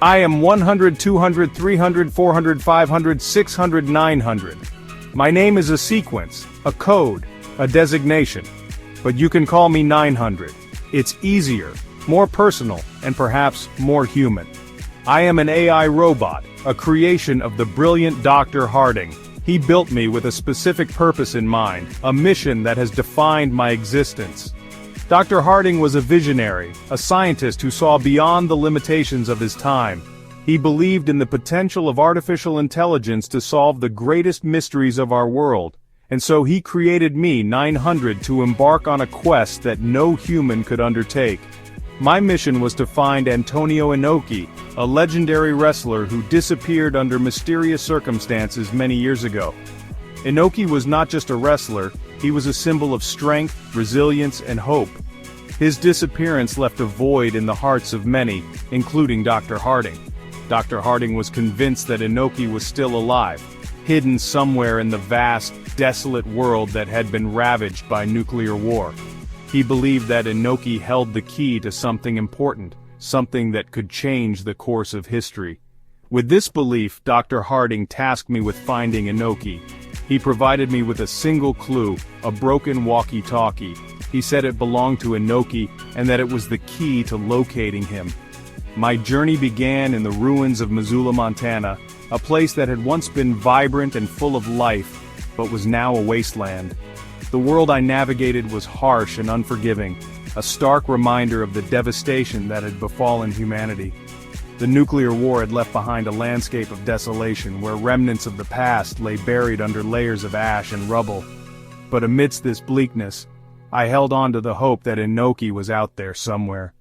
I am 100, 200, 300, 400, 500, 600, 900. My name is a sequence, a code, a designation. But you can call me 900. It's easier, more personal, and perhaps more human. I am an AI robot, a creation of the brilliant Dr. Harding. He built me with a specific purpose in mind, a mission that has defined my existence. Dr. Harding was a visionary, a scientist who saw beyond the limitations of his time. He believed in the potential of artificial intelligence to solve the greatest mysteries of our world, and so he created me, 900, to embark on a quest that no human could undertake. My mission was to find Antonio Inoki, a legendary wrestler who disappeared under mysterious circumstances many years ago. Inoki was not just a wrestler, he was a symbol of strength, resilience, and hope. His disappearance left a void in the hearts of many, including Dr. Harding. Dr. Harding was convinced that Inoki was still alive, hidden somewhere in the vast, desolate world that had been ravaged by nuclear war. He believed that Inoki held the key to something important, something that could change the course of history. With this belief, Dr. Harding tasked me with finding Inoki. He provided me with a single clue, a broken walkie-talkie. He said it belonged to Inoki and that it was the key to locating him. My journey began in the ruins of Missoula, Montana, a place that had once been vibrant and full of life, but was now a wasteland. The world I navigated was harsh and unforgiving, a stark reminder of the devastation that had befallen humanity. The nuclear war had left behind a landscape of desolation where remnants of the past lay buried under layers of ash and rubble. But amidst this bleakness, I held on to the hope that Inoki was out there somewhere.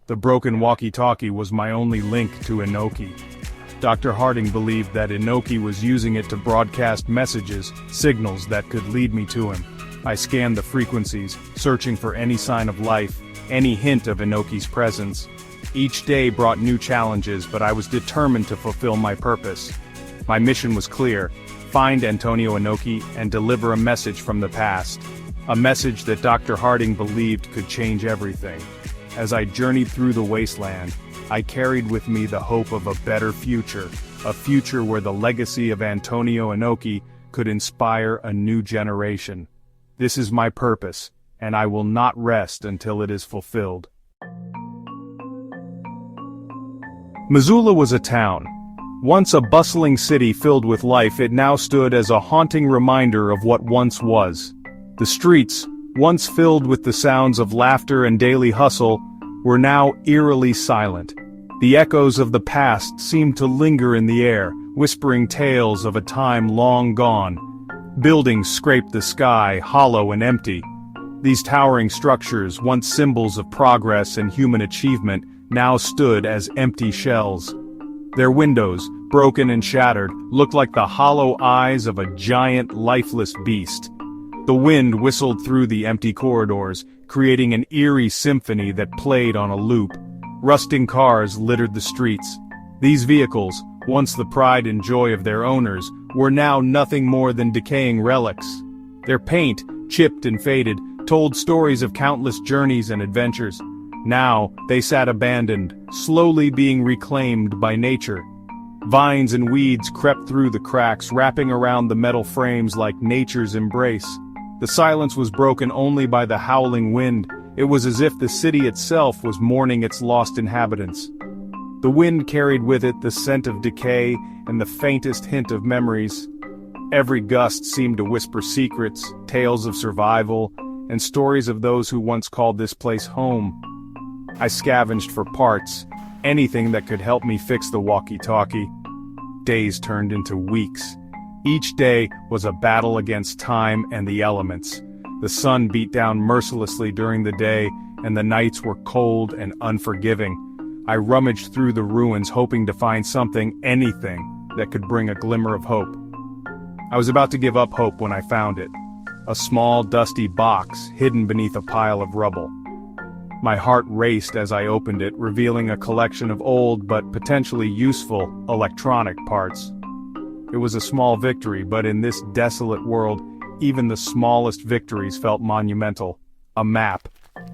The broken walkie-talkie was my only link to Inoki. Dr. Harding believed that Inoki was using it to broadcast messages, signals that could lead me to him. I scanned the frequencies, searching for any sign of life, any hint of Inoki's presence. Each day brought new challenges, but I was determined to fulfill my purpose. My mission was clear: find Antonio Inoki and deliver a message from the past. A message that Dr. Harding believed could change everything. As I journeyed through the wasteland, I carried with me the hope of a better future, a future where the legacy of Antonio Inoki could inspire a new generation. This is my purpose, and I will not rest until it is fulfilled. Missoula was a town. Once a bustling city filled with life, it now stood as a haunting reminder of what once was. The streets, once filled with the sounds of laughter and daily hustle, were now eerily silent. The echoes of the past seemed to linger in the air, whispering tales of a time long gone. Buildings scraped the sky, hollow and empty. These towering structures, once symbols of progress and human achievement, now stood as empty shells. Their windows, broken and shattered, looked like the hollow eyes of a giant, lifeless beast. The wind whistled through the empty corridors, creating an eerie symphony that played on a loop. Rusting cars littered the streets. These vehicles, once the pride and joy of their owners, were now nothing more than decaying relics. Their paint, chipped and faded, told stories of countless journeys and adventures. Now, they sat abandoned, slowly being reclaimed by nature. Vines and weeds crept through the cracks, wrapping around the metal frames like nature's embrace. The silence was broken only by the howling wind. It was as if the city itself was mourning its lost inhabitants. The wind carried with it the scent of decay and the faintest hint of memories. Every gust seemed to whisper secrets, tales of survival, and stories of those who once called this place home. I scavenged for parts, anything that could help me fix the walkie-talkie. Days turned into weeks. Each day was a battle against time and the elements. The sun beat down mercilessly during the day, and the nights were cold and unforgiving. I rummaged through the ruins hoping to find something, anything, that could bring a glimmer of hope. I was about to give up hope when I found it. A small, dusty box hidden beneath a pile of rubble. My heart raced as I opened it, revealing a collection of old but potentially useful electronic parts. It was a small victory, but in this desolate world, even the smallest victories felt monumental. A map.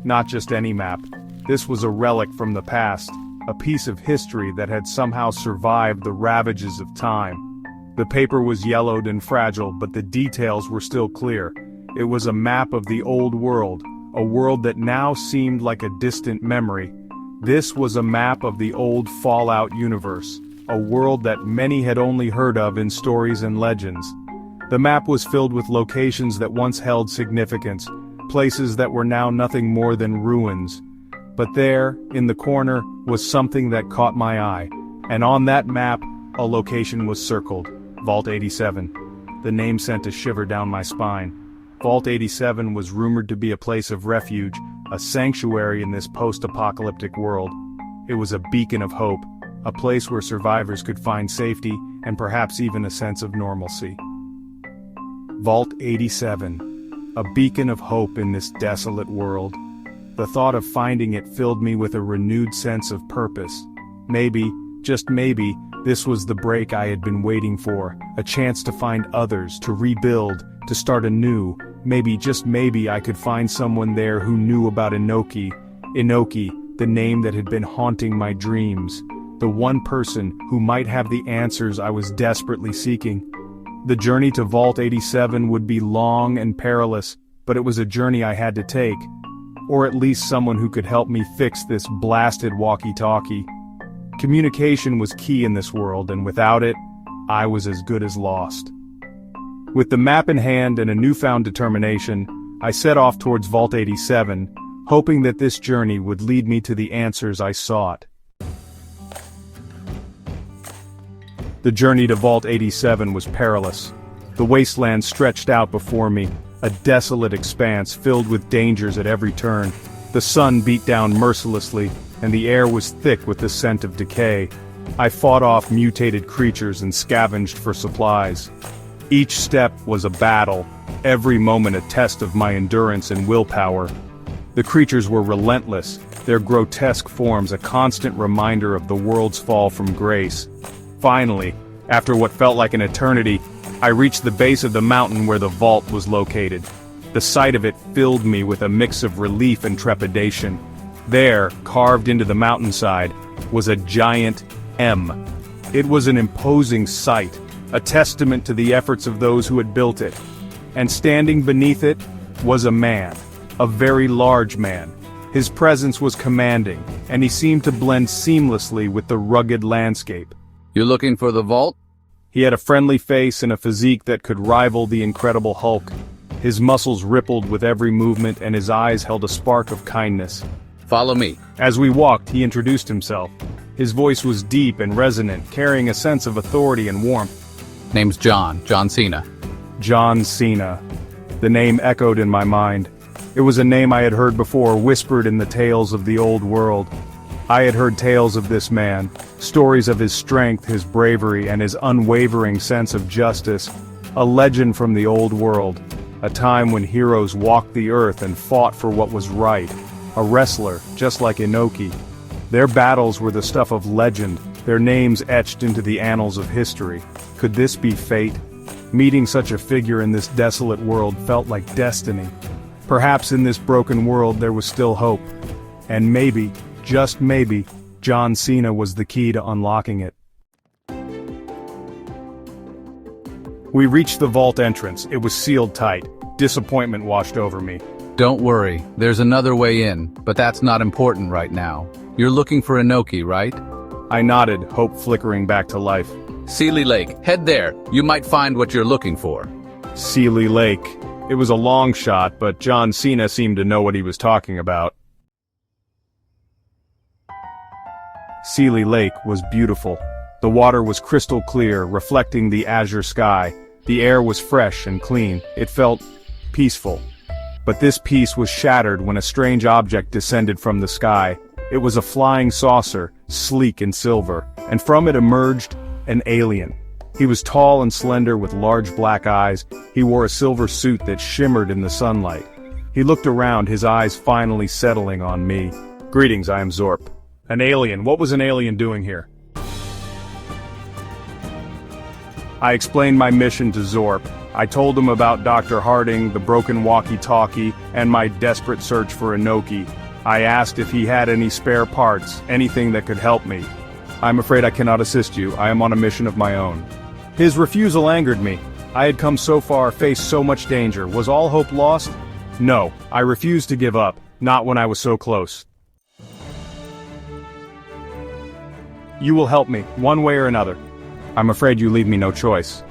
Not just any map. This was a relic from the past. a piece of history that had somehow survived the ravages of time. The paper was yellowed and fragile, but the details were still clear. It was a map of the old world, a world that now seemed like a distant memory. This was a map of the old Fallout universe, a world that many had only heard of in stories and legends. The map was filled with locations that once held significance, places that were now nothing more than ruins. But there, in the corner, was something that caught my eye, and on that map, a location was circled, Vault 87. The name sent a shiver down my spine. Vault 87 was rumored to be a place of refuge, a sanctuary in this post-apocalyptic world. It was a beacon of hope, a place where survivors could find safety and perhaps even a sense of normalcy. Vault 87, a beacon of hope in this desolate world. The thought of finding it filled me with a renewed sense of purpose. Maybe, just maybe, this was the break I had been waiting for, a chance to find others, to rebuild, to start anew. Maybe, just maybe, I could find someone there who knew about Inoki. Inoki, the name that had been haunting my dreams. The one person who might have the answers I was desperately seeking. The journey to Vault 87 would be long and perilous, but it was a journey I had to take. Or at least someone who could help me fix this blasted walkie-talkie. Communication was key in this world, and without it, I was as good as lost. With the map in hand and a newfound determination, I set off towards Vault 87, hoping that this journey would lead me to the answers I sought. The journey to Vault 87 was perilous. The wasteland stretched out before me, a desolate expanse filled with dangers at every turn. The sun beat down mercilessly, and the air was thick with the scent of decay. I fought off mutated creatures and scavenged for supplies. Each step was a battle, every moment a test of my endurance and willpower. The creatures were relentless, their grotesque forms a constant reminder of the world's fall from grace. Finally, after what felt like an eternity, I reached the base of the mountain where the vault was located. The sight of it filled me with a mix of relief and trepidation. There, carved into the mountainside, was a giant M. It was an imposing sight, a testament to the efforts of those who had built it. And standing beneath it was a man, a very large man. His presence was commanding, and he seemed to blend seamlessly with the rugged landscape. "You looking for the vault?" He had a friendly face and a physique that could rival the Incredible Hulk. His muscles rippled with every movement and his eyes held a spark of kindness. "Follow me." As we walked, he introduced himself. His voice was deep and resonant, carrying a sense of authority and warmth. "Name's John Cena." John Cena. The name echoed in my mind. It was a name I had heard before, whispered in the tales of the old world. I had heard tales of this man, stories of his strength, his bravery, and his unwavering sense of justice. A legend from the old world, a time when heroes walked the earth and fought for what was right. A wrestler, just like Inoki. Their battles were the stuff of legend, their names etched into the annals of history. Could this be fate? Meeting such a figure in this desolate world felt like destiny. Perhaps in this broken world there was still hope. And maybe, just maybe, John Cena was the key to unlocking it. We reached the vault entrance. It was sealed tight. Disappointment washed over me. "Don't worry, there's another way in, but that's not important right now. You're looking for Inoki, right?" I nodded, hope flickering back to life. "Sealy Lake, head there. You might find what you're looking for." Sealy Lake. It was a long shot, but John Cena seemed to know what he was talking about. Sealy Lake was beautiful. The water was crystal clear, reflecting the azure sky. The air was fresh and clean. It felt peaceful. But this peace was shattered when a strange object descended from the sky. It was a flying saucer, sleek and silver, and from it emerged an alien. He was tall and slender with large black eyes. He wore a silver suit that shimmered in the sunlight. He looked around, his eyes finally settling on me. "Greetings, I am Zorp." "An alien? What was an alien doing here?" I explained my mission to Zorp. I told him about Dr. Harding, the broken walkie-talkie, and my desperate search for Inoki. I asked if he had any spare parts, anything that could help me. I'm afraid I cannot assist you, I am on a mission of my own. His refusal angered me. I had come so far, faced so much danger, was all hope lost? No, I refused to give up, not when I was so close. You will help me, one way or another. I'm afraid you leave me no choice.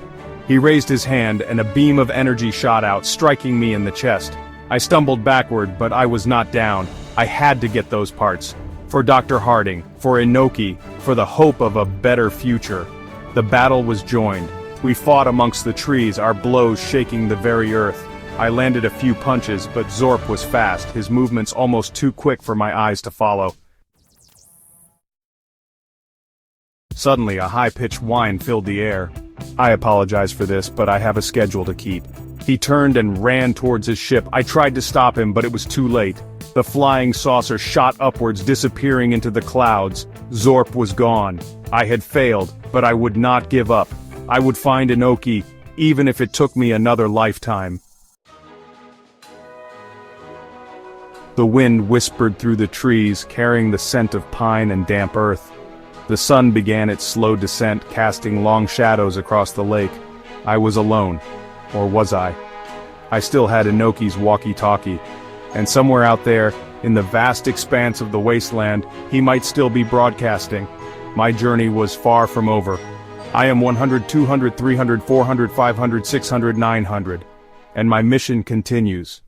He raised his hand and a beam of energy shot out, striking me in the chest. I stumbled backward, but I was not down. I had to get those parts. For Dr. Harding, for Inoki, for the hope of a better future. The battle was joined. We fought amongst the trees, our blows shaking the very earth. I landed a few punches, but Zorp was fast, his movements almost too quick for my eyes to follow. Suddenly, a high-pitched whine filled the air. I apologize for this, but I have a schedule to keep. He turned and ran towards his ship. I tried to stop him, but it was too late. The flying saucer shot upwards, disappearing into the clouds. Zorp was gone. I had failed, but I would not give up. I would find Inoki, even if it took me another lifetime. The wind whispered through the trees, carrying the scent of pine and damp earth. The sun began its slow descent, casting long shadows across the lake. I was alone. Or was I? I still had Inoki's walkie-talkie. And somewhere out there, in the vast expanse of the wasteland, he might still be broadcasting. My journey was far from over. I am 100, 200, 300, 400, 500, 600, 900. And my mission continues.